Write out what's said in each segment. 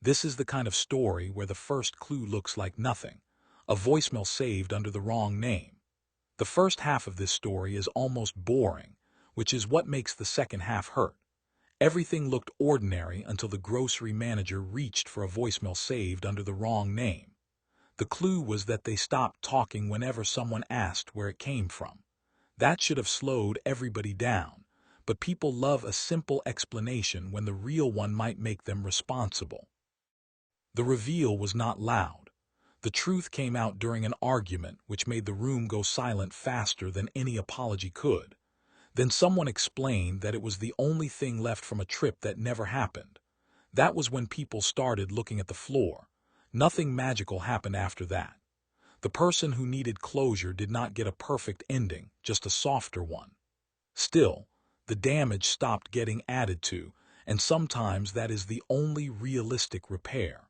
This is the kind of story where the first clue looks like nothing, a voicemail saved under the wrong name. The first half of this story is almost boring, which is what makes the second half hurt. Everything looked ordinary until the grocery manager reached for a voicemail saved under the wrong name. The clue was that they stopped talking whenever someone asked where it came from. That should have slowed everybody down, but people love a simple explanation when the real one might make them responsible. The reveal was not loud. The truth came out during an argument which made the room go silent faster than any apology could. Then someone explained that it was the only thing left from a trip that never happened. That was when people started looking at the floor. Nothing magical happened after that. The person who needed closure did not get a perfect ending, just a softer one. Still, the damage stopped getting added to, and sometimes that is the only realistic repair.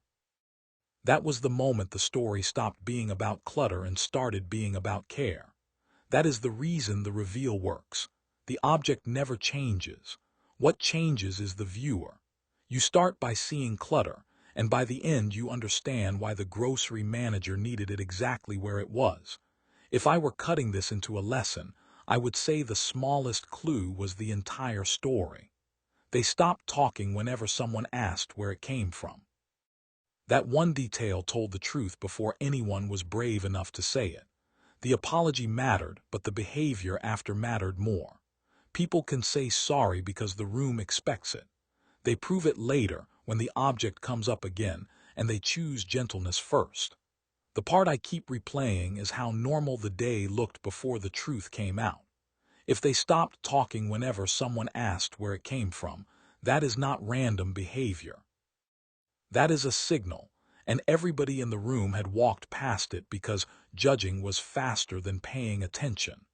That was the moment the story stopped being about clutter and started being about care. That is the reason the reveal works. The object never changes. What changes is the viewer. You start by seeing clutter, and by the end you understand why the grocery manager needed it exactly where it was. If I were cutting this into a lesson, I would say the smallest clue was the entire story. They stopped talking whenever someone asked where it came from. That one detail told the truth before anyone was brave enough to say it. The apology mattered, but the behavior after mattered more. People can say sorry because the room expects it. They prove it later when the object comes up again, and they choose gentleness first. The part I keep replaying is how normal the day looked before the truth came out. If they stopped talking whenever someone asked where it came from, that is not random behavior. That is a signal, and everybody in the room had walked past it because judging was faster than paying attention.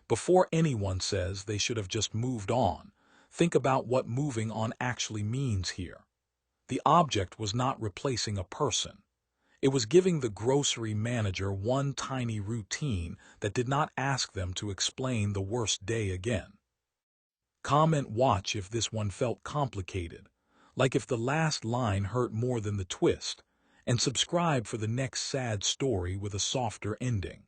Before anyone says they should have just moved on, think about what moving on actually means here. The object was not replacing a person. It was giving the grocery manager one tiny routine that did not ask them to explain the worst day again. Comment watch if this one felt complicated, like if the last line hurt more than the twist, and subscribe for the next sad story with a softer ending.